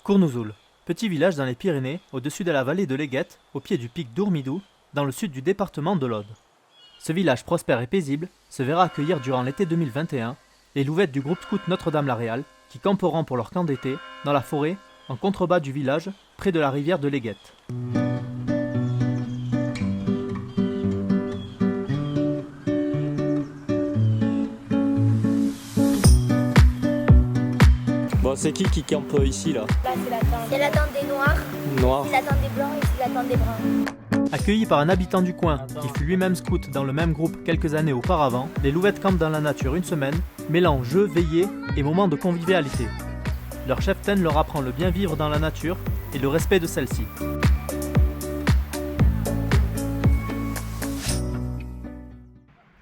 Cournouzoul, petit village dans les Pyrénées, au-dessus de la vallée de l'Aiguette, au pied du pic d'Ourmidou, dans le sud du département de l'Aude. Ce village prospère et paisible se verra accueillir durant l'été 2021 les louvettes du groupe scout Notre-Dame-la-Réal qui camperont pour leur camp d'été dans la forêt en contrebas du village près de la rivière de l'Aiguette. Bon, c'est qui campe ici là? Là, c'est la tente. C'est la tente des noirs, Noir. c'est la tente des blancs et c'est la tente des bruns. Accueillis par un habitant du coin qui fut lui-même scout dans le même groupe quelques années auparavant, les louvettes campent dans la nature une semaine, mêlant jeux, veillées et moments de convivialité. Leur cheftaine leur apprend le bien vivre dans la nature et le respect de celle-ci.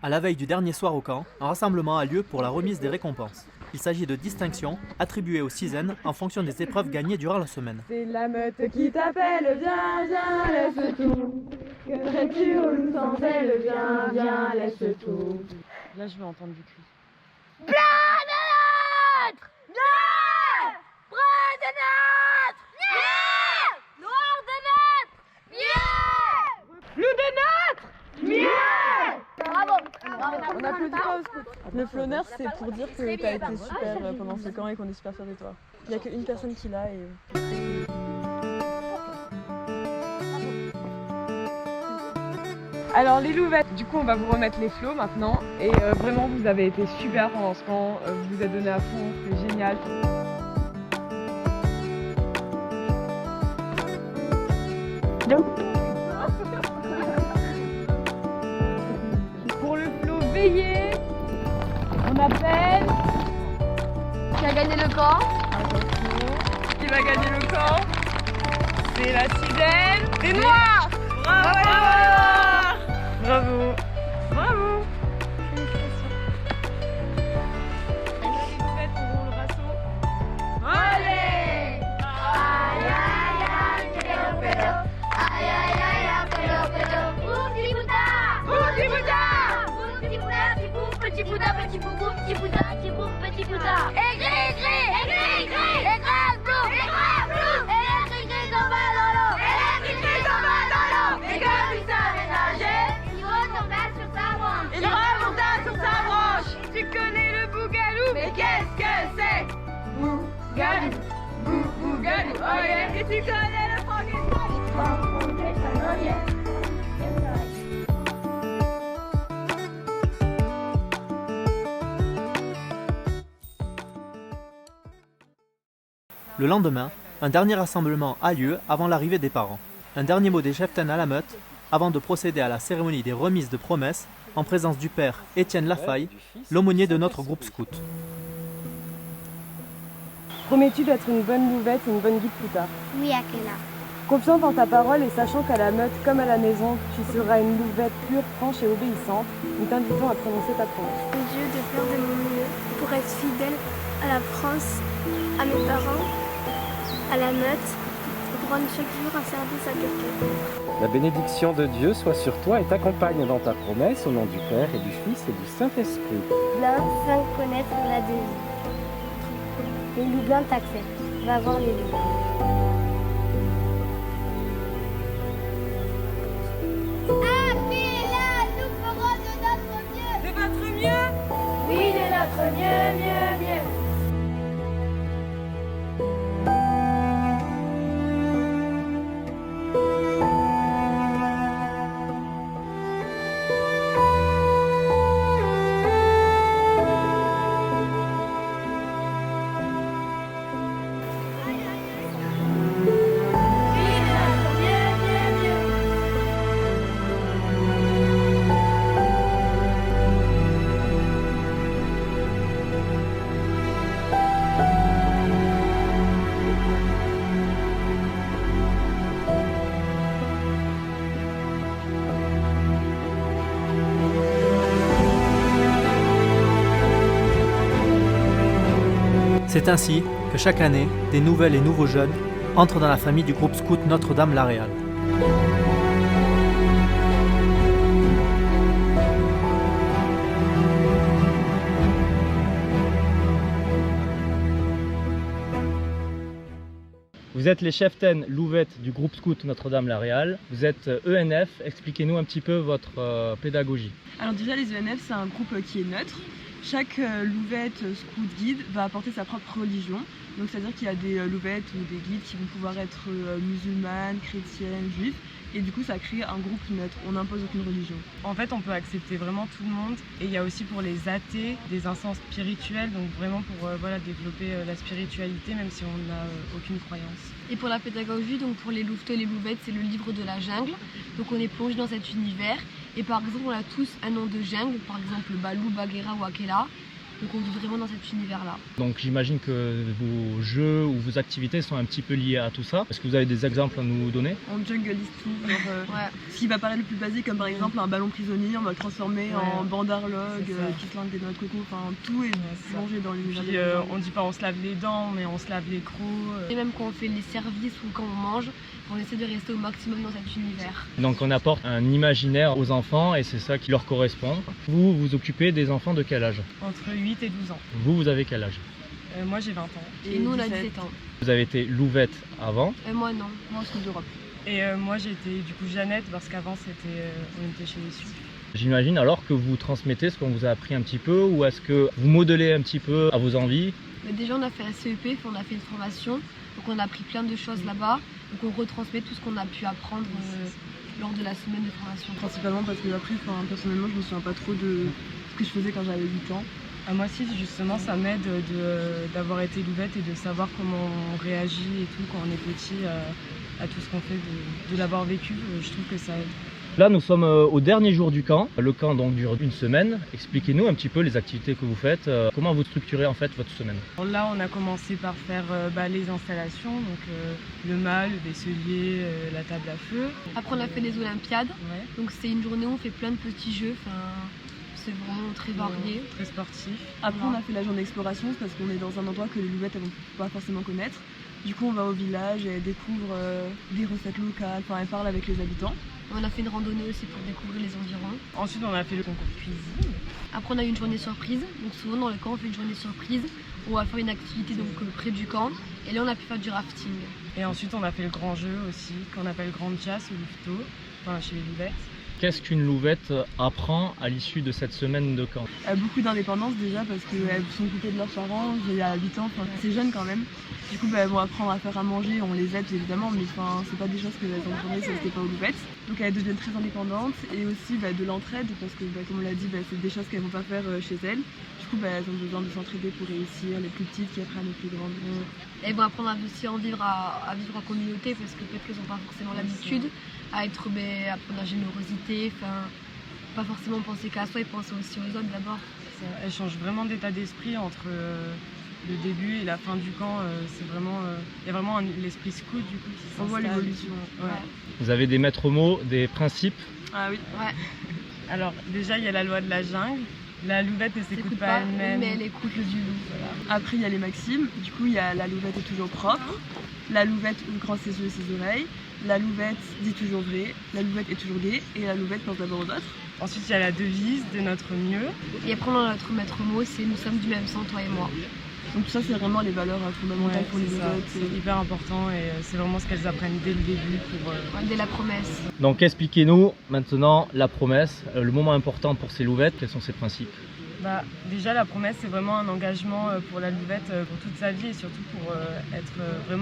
À la veille du dernier soir au camp, un rassemblement a lieu pour la remise des récompenses. Il s'agit de distinctions attribuées aux sizaines en fonction des épreuves gagnées durant la semaine. C'est la meute qui t'appelle, viens, viens, laisse tout. Que ferais-tu au loup sans elle, viens, viens, laisse tout. Là, je vais entendre du cri. Blanc de notre! Blanc! Brun de notre! Mieux! Noir de notre! Mieux! Loup de notre! Mieux! Bravo! On applaudira au scout. Le flâneur, c'est pour dire que t'as été super pendant ce camp et qu'on est super fiers de toi. Il n'y a qu'une personne qui l'a et... Alors les louvettes, du coup on va vous remettre les flots maintenant et vraiment vous avez été super pendant ce camp, vous vous êtes donné à fond, c'est génial. Pour le flot veillé, on appelle... Qui a gagné le camp? Qui va gagner le camp? C'est la sixième des Noirs. Bravo les Noirs! Bravo! Bravo! Félicitations! Les louvettes auront le rasso. Allez! Aïe aïe aïe, pédo pédo. Aïe aïe aïe, pédo pédo. Boum, petit boudin! Boum, petit boudin! Boum, petit boudin, petit boum, petit boudin, petit boum, petit boudin, petit boum, petit boudin. Et gris, gris, et gris, gris. Et gras, bleu, et gras, bleu. Et les gris, gris s'en va dans l'eau. Et les gris, gris s'en va dans l'eau. Et comme il savait nager, il retomba sur sa branche. Il remonta sur sa branche. Tu connais le bougalou? Mais qu'est-ce que c'est? Bougalou, bougalou, oh yeah. Et tu connais le Frankenstein? Le lendemain, un dernier rassemblement a lieu avant l'arrivée des parents. Un dernier mot des cheftaines à la meute avant de procéder à la cérémonie des remises de promesses en présence du père Étienne Lafaille, l'aumônier de notre groupe scout. Promets-tu d'être une bonne louvette et une bonne guide plus tard? Oui, Akela. Confiante en ta parole et sachant qu'à la meute comme à la maison, tu seras une louvette pure, franche et obéissante, nous t'invitons à prononcer ta promesse. Dieu, de faire de mon mieux pour être fidèle à la France, à mes parents, à la meute, et pour rendre chaque jour un service à quelqu'un. La bénédiction de Dieu soit sur toi et t'accompagne dans ta promesse au nom du Père et du Fils et du Saint-Esprit. Bien, sans connaître la devise. Les loups blancs t'acceptent. Va voir les loups. Akela, nous ferons de notre mieux. De votre mieux? Oui, de notre mieux, mieux, mieux. C'est ainsi que chaque année, des nouvelles et nouveaux jeunes entrent dans la famille du groupe scout Notre-Dame-la-Réal. Vous êtes les cheftaines louvettes du groupe scout Notre-Dame-la-Réal. Vous êtes ENF. Expliquez-nous un petit peu votre pédagogie. Alors déjà les ENF c'est un groupe qui est neutre. Chaque louvette scout guide va apporter sa propre religion. Donc c'est-à-dire qu'il y a des louvettes ou des guides qui vont pouvoir être musulmanes, chrétiennes, juifs. Et du coup ça crée un groupe neutre, on n'impose aucune religion. En fait on peut accepter vraiment tout le monde et il y a aussi pour les athées des instances spirituelles, donc vraiment pour développer la spiritualité même si on n'a aucune croyance. Et pour la pédagogie, donc pour les louveteaux et les louvettes, c'est le livre de la jungle. Donc on est plongé dans cet univers et par exemple on a tous un nom de jungle, par exemple Balou, Bagheera ou Akela. Donc on vit vraiment dans cet univers-là. Donc j'imagine que vos jeux ou vos activités sont un petit peu liées à tout ça. Est-ce que vous avez des exemples à nous donner? On junglise tout, ce qui va paraître le plus basique comme par exemple un ballon prisonnier, on va le transformer en bandarlogue, qui se langue des noix de coco, enfin tout est plongé dans l'univers. Puis on dit pas on se lave les dents mais on se lave les crocs. Et même quand on fait les services ou quand on mange, on essaie de rester au maximum dans cet univers. Donc on apporte un imaginaire aux enfants et c'est ça qui leur correspond. Vous vous occupez des enfants de quel âge? Entre 8 et 12 ans. Vous avez quel âge? Moi j'ai 20 ans. Et nous on a 17 ans. Vous avez été louvette avant? Moi non. Moi en Scout d'Europe. Et moi j'ai été du coup Jeannette parce qu'avant on était chez les Suisses. J'imagine alors que vous transmettez ce qu'on vous a appris un petit peu ou est-ce que vous modelez un petit peu à vos envies? Mais déjà on a fait un CEP, on a fait une formation, donc on a appris plein de choses là-bas. Donc on retransmet tout ce qu'on a pu apprendre lors de la semaine de formation. Principalement parce que après, personnellement je me souviens pas trop de ce que je faisais quand j'avais 8 ans. Moi si justement ça m'aide d'avoir été louvette et de savoir comment on réagit et tout quand on est petit à tout ce qu'on fait, de l'avoir vécu, je trouve que ça aide. Là nous sommes au dernier jour du camp. Le camp donc dure une semaine. Expliquez-nous un petit peu les activités que vous faites, comment vous structurez en fait votre semaine. Là on a commencé par faire les installations, donc le mât, le vaisselier, la table à feu. Après on a fait les Olympiades, donc c'est une journée où on fait plein de petits jeux. C'est vraiment très varié. Très sportif. Après on a fait la journée d'exploration parce qu'on est dans un endroit que les louvettes elles vont pas forcément connaître. Du coup on va au village et elles découvrent des recettes locales, elles parlent avec les habitants. On a fait une randonnée aussi pour découvrir les environs. Ensuite on a fait le concours cuisine. Après on a eu une journée surprise, donc souvent dans le camp on fait une journée surprise. On va faire une activité donc près du camp et là on a pu faire du rafting. Et ensuite on a fait le grand jeu aussi qu'on appelle grande chasse au louveteau, chez les louvettes. Qu'est-ce qu'une louvette apprend à l'issue de cette semaine de camp? Beaucoup d'indépendance déjà parce qu'elles sont coupées de leurs parents, il y a 8 ans, c'est jeune quand même. Du coup elles vont apprendre à faire à manger, on les aide évidemment, mais c'est pas des choses qu'elles ont tournées si c'était pas aux louvettes. Donc elles deviennent très indépendantes et aussi de l'entraide parce que comme on l'a dit, c'est des choses qu'elles vont pas faire chez elles. Du coup elles ont besoin de s'entraider pour réussir, les plus petites qui apprennent aux plus grandes. Elles vont apprendre aussi à vivre en communauté parce que peut-être qu'elles n'ont pas forcément l'habitude à apprendre la générosité, pas forcément penser qu'à soi et penser aussi aux autres d'abord. Elle change vraiment d'état d'esprit entre le début et la fin du camp. Il y a vraiment l'esprit scout du coup qui s'installe. On voit l'évolution. Vous avez des maîtres mots, des principes? Ah oui. Alors déjà il y a la loi de la jungle. La louvette ne s'écoute pas elle-même. Mais elle écoute le du loup. Voilà. Après il y a les maximes. Du coup il y a la louvette est toujours propre. La louvette ouvre grand ses yeux et ses oreilles. La louvette dit toujours vrai, la louvette est toujours gaie et la louvette pense d'abord aux autres. Ensuite il y a la devise de notre mieux. Et après on a notre maître mot, c'est nous sommes du même sang, toi et moi. Donc tout ça c'est vraiment les valeurs fondamentales pour les louvettes. C'est hyper important et c'est vraiment ce qu'elles apprennent dès le début. Dès la promesse. Donc expliquez-nous maintenant la promesse, le moment important pour ces louvettes, quels sont ces principes? Déjà la promesse c'est vraiment un engagement pour la louvette pour toute sa vie et surtout pour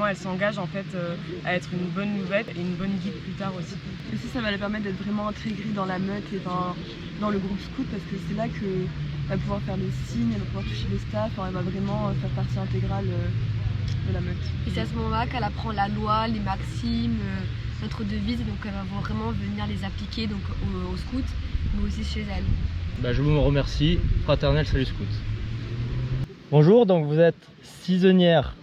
elle s'engage en fait à être une bonne louvette et une bonne guide plus tard aussi. Et ça va lui permettre d'être vraiment intégrée dans la meute et dans le groupe scout parce que c'est là qu'elle va pouvoir faire les signes, elle va pouvoir toucher les staffs, elle va vraiment faire partie intégrale de la meute. Et c'est à ce moment-là qu'elle apprend la loi, les maximes, notre devise, donc elle va vraiment venir les appliquer donc, aux scouts, mais aussi chez elle. Je vous remercie. Fraternel, salut scout. Bonjour, donc vous êtes saisonnière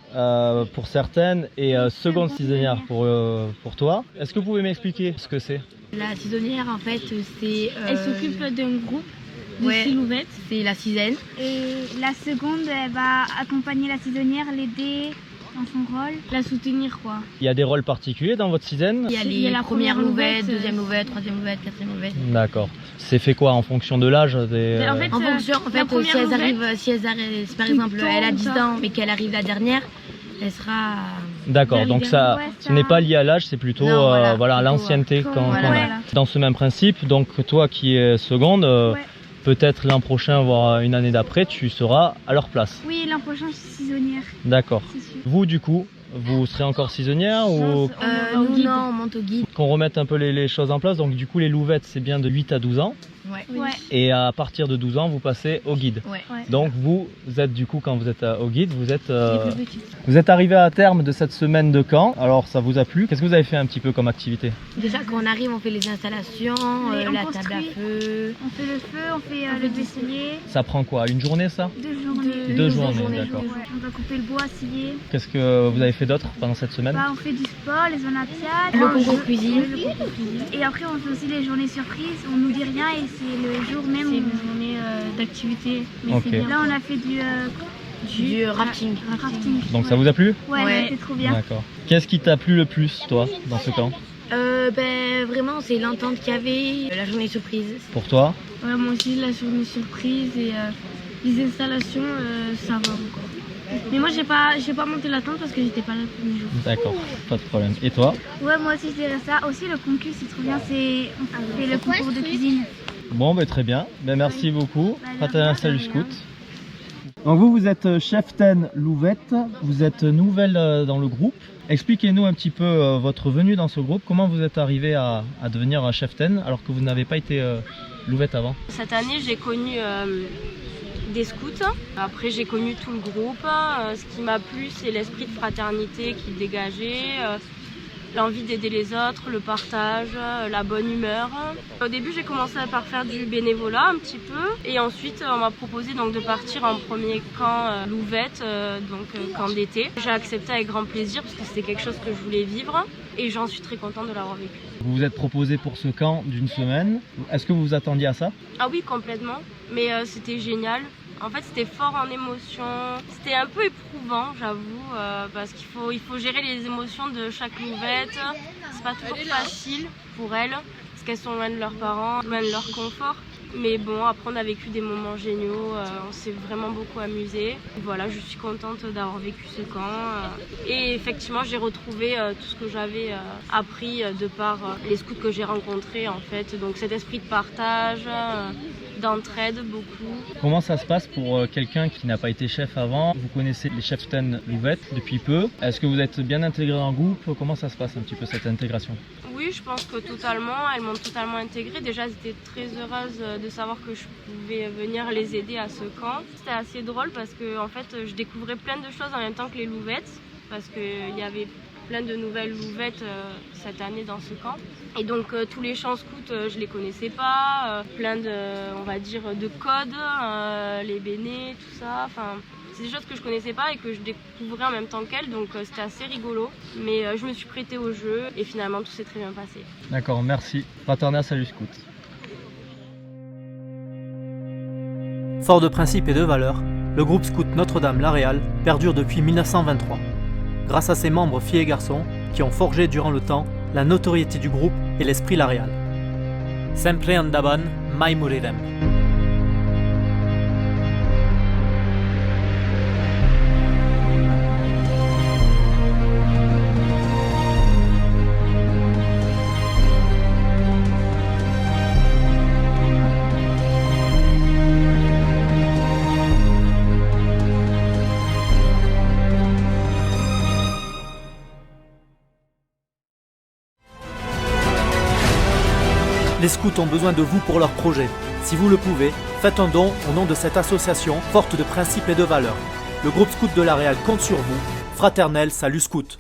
pour certaines et seconde saisonnière pour toi. Est-ce que vous pouvez m'expliquer ce que c'est? La saisonnière en fait c'est... Elle s'occupe d'un groupe de 6 louvettes. C'est la sizaine. Et la seconde elle va accompagner la saisonnière, l'aider dans son rôle, la soutenir quoi. Il y a des rôles particuliers dans votre sizaine? Il y a la première louvette, deuxième louvette, troisième louvette, quatrième louvette. D'accord. C'est fait quoi en fonction de l'âge des... En fait, si elles arrivent, par exemple elle a 10 ans mais qu'elle arrive la dernière, elle sera. D'accord, donc ça, Ouais, ce n'est pas lié à l'âge, c'est plutôt Non, voilà, voilà, plutôt, l'ancienneté comme- qu'on voilà. a. Voilà. Dans ce même principe, donc toi qui es seconde, Ouais. peut-être l'an prochain, voire une année d'après, tu seras à leur place. Oui, l'an prochain, je suis saisonnière, D'accord. c'est sûr. Vous, du coup, vous serez encore saisonnière ou Nous, non, on monte au guide. qu'on remette un peu les choses en place? Donc du coup, les louvettes, c'est bien de 8 à 12 ans. Ouais. Ouais. Et à partir de 12 ans, vous passez au guide. Ouais. Ouais. Donc vous êtes du coup, quand vous êtes au guide, vous êtes Les plus petits. vous êtes arrivé à terme de cette semaine de camp. Alors ça vous a plu? Qu'est-ce que vous avez fait un petit peu comme activité? Déjà, quand on arrive, on fait les installations, Mais on la construit. table à feu. On fait le feu, on fait On le fait du vaisselier, Ça prend quoi? Une journée ça? 2 journées. Deux journées, d'accord. Ouais. On va couper le bois, scier. Qu'est-ce que vous avez fait d'autre pendant cette semaine? Bah, on fait du sport, les olympiades. Le concours cuisine. Le concours cuisine. Et après, on fait aussi les journées surprises. On nous dit rien et c'est le jour même. C'est où- une journée d'activité. Ok. c'est bien. Là, on a fait du rafting. rafting. Donc ça vous a plu? Ouais, c'était trop bien. D'accord. Qu'est-ce qui t'a plu le plus toi dans ce camp? Vraiment, c'est l'entente qu'il y avait, la journée surprise. Pour toi? Ouais, moi aussi, la journée surprise et les installations, ça va encore. Mais moi, j'ai pas monté la tente parce que j'étais pas là le premier jour. D'accord, pas de problème. Et toi? Ouais, moi aussi, je dirais ça. Aussi, le concours, c'est trop bien. On fait le concours de cuisine. Bon, très bien. Merci beaucoup. Bah, de Fraternel rien, Salut de rien. Scout. Donc vous êtes cheftaine Louvette, vous êtes nouvelle dans le groupe. Expliquez-nous un petit peu votre venue dans ce groupe. Comment vous êtes arrivé à devenir cheftaine alors que vous n'avez pas été Louvette avant? Cette année, j'ai connu des scouts. Après, j'ai connu tout le groupe. Ce qui m'a plu, c'est l'esprit de fraternité qu'il dégageait, l'envie d'aider les autres, le partage, la bonne humeur. Au début, j'ai commencé par faire du bénévolat un petit peu. Et ensuite, on m'a proposé donc de partir en premier camp Louvette, camp d'été. J'ai accepté avec grand plaisir parce que c'était quelque chose que je voulais vivre. Et j'en suis très contente de l'avoir vécu. Vous vous êtes proposé pour ce camp d'une semaine. Est-ce que vous vous attendiez à ça? Ah oui, complètement. Mais c'était génial. En fait, c'était fort en émotion. C'était un peu éprouvant, j'avoue, parce qu'il faut gérer les émotions de chaque louvette. C'est pas toujours facile pour elles, parce qu'elles sont loin de leurs parents, loin de leur confort. Mais bon, après on a vécu des moments géniaux, on s'est vraiment beaucoup amusé. Voilà, je suis contente d'avoir vécu ce camp. Et effectivement, j'ai retrouvé tout ce que j'avais appris de par les scouts que j'ai rencontrés en fait. Donc cet esprit de partage, d'entraide beaucoup. Comment ça se passe pour quelqu'un qui n'a pas été chef avant? Vous connaissez les cheftaines Louvette depuis peu. Est-ce que vous êtes bien intégré en groupe? Comment ça se passe un petit peu cette intégration? Oui, je pense que totalement, elles m'ont totalement intégrée. Déjà, j'étais très heureuse de savoir que je pouvais venir les aider à ce camp. C'était assez drôle parce que en fait, je découvrais plein de choses en même temps que les louvettes, parce qu'il y avait plein de nouvelles louvettes cette année dans ce camp. Et donc tous les chants scouts, je les connaissais pas, plein de, on va dire, de codes, les bénés, tout ça. Enfin, c'est des choses que je connaissais pas et que je découvrais en même temps qu'elles, donc c'était assez rigolo. Mais je me suis prêtée au jeu et finalement tout s'est très bien passé. D'accord, merci. Fraternel Salut Scout. Fort de principes et de valeurs, le groupe scout Notre-Dame-La Réal perdure depuis 1923. Grâce à ses membres filles et garçons qui ont forgé durant le temps la notoriété du groupe et l'esprit La Réal. Sempre andaban, mai morirem. Les scouts ont besoin de vous pour leur projet. Si vous le pouvez, faites un don au nom de cette association forte de principes et de valeurs. Le groupe scout de La Réal compte sur vous. Fraternel Salut Scout.